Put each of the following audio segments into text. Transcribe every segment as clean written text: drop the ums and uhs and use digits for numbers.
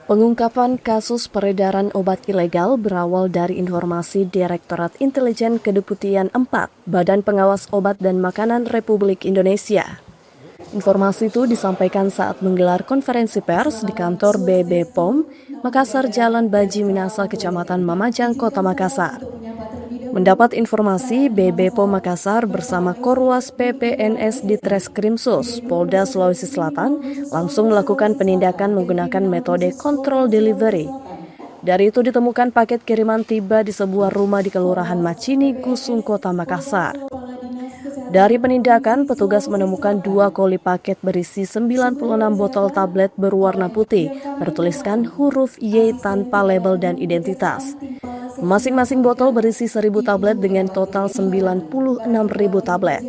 Pengungkapan kasus peredaran obat ilegal berawal dari informasi Direktorat Intelijen Kedeputian 4, Badan Pengawas Obat dan Makanan Republik Indonesia. Informasi itu disampaikan saat menggelar konferensi pers di kantor BB POM, Makassar Jalan Baji Minasa, Kecamatan Mamajang, Kota Makassar. Mendapat informasi, BB POM Makassar bersama Korwas PPNS di Treskrimsus, Polda Sulawesi Selatan, langsung melakukan penindakan menggunakan metode control delivery. Dari itu ditemukan paket kiriman tiba di sebuah rumah di Kelurahan Macini, Gusung, Kota Makassar. Dari penindakan, petugas menemukan 2 koli paket berisi 96 botol tablet berwarna putih, bertuliskan huruf Y tanpa label dan identitas. Masing-masing botol berisi 1.000 tablet dengan total 96.000 tablet.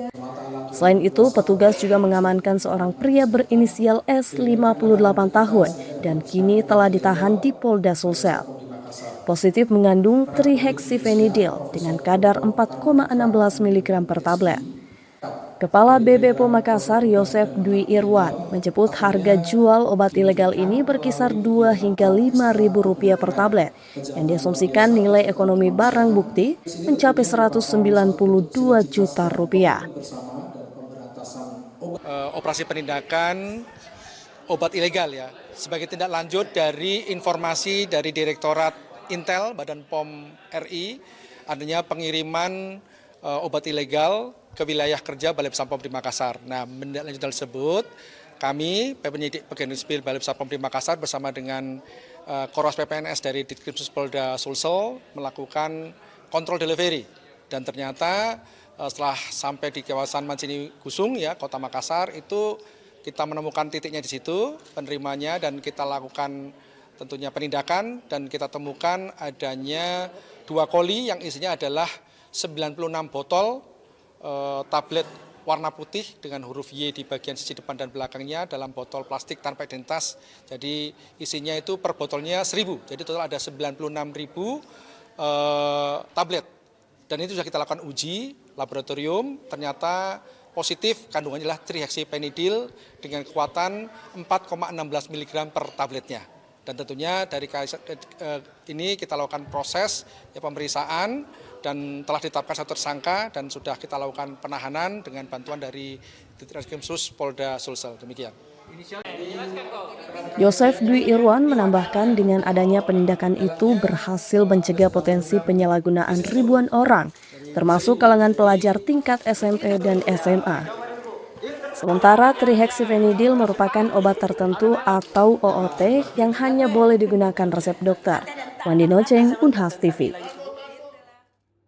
Selain itu, petugas juga mengamankan seorang pria berinisial S 58 tahun dan kini telah ditahan di Polda Sulsel. Positif mengandung trihexyphenidyl dengan kadar 4,16 mg per tablet. Kepala BB POM Makassar, Yosef Dwi Irwan, menyebut harga jual obat ilegal ini berkisar 2 hingga 5.000 rupiah per tablet, yang diasumsikan nilai ekonomi barang bukti mencapai 192 juta rupiah. Operasi penindakan obat ilegal ya, sebagai tindak lanjut dari informasi dari Direktorat Intel Badan POM RI, adanya pengiriman obat ilegal ke wilayah kerja Balai Besar POM di Makassar. Nah, menindaklanjuti tersebut, kami penyidik Bagian Sipil Balai Besar POM di Makassar bersama dengan Korwas PPNS dari Ditkrimsus Polda Sulsel melakukan kontrol delivery. Dan ternyata setelah sampai di kawasan Macini Gusung ya, Kota Makassar, itu kita menemukan titiknya di situ, penerimanya, dan kita lakukan tentunya penindakan, dan kita temukan adanya 2 koli yang isinya adalah 96 botol tablet warna putih dengan huruf Y di bagian sisi depan dan belakangnya dalam botol plastik tanpa identitas. Jadi isinya itu per botolnya 1.000, jadi total ada 96.000 tablet. Dan itu sudah kita lakukan uji laboratorium, ternyata positif kandungannya adalah trihexyphenidyl dengan kekuatan 4,16 mg per tabletnya. Dan tentunya dari ini kita lakukan proses pemeriksaan dan telah ditetapkan satu tersangka dan sudah kita lakukan penahanan dengan bantuan dari Ditkrimsus Polda Sulsel. Demikian. Yosef Dwi Irwan menambahkan dengan adanya penindakan itu berhasil mencegah potensi penyalahgunaan ribuan orang, termasuk kalangan pelajar tingkat SMP dan SMA. Sementara trihexyphenidyl merupakan obat tertentu atau OOT yang hanya boleh digunakan resep dokter. Wandi Noceng, Unhas TV.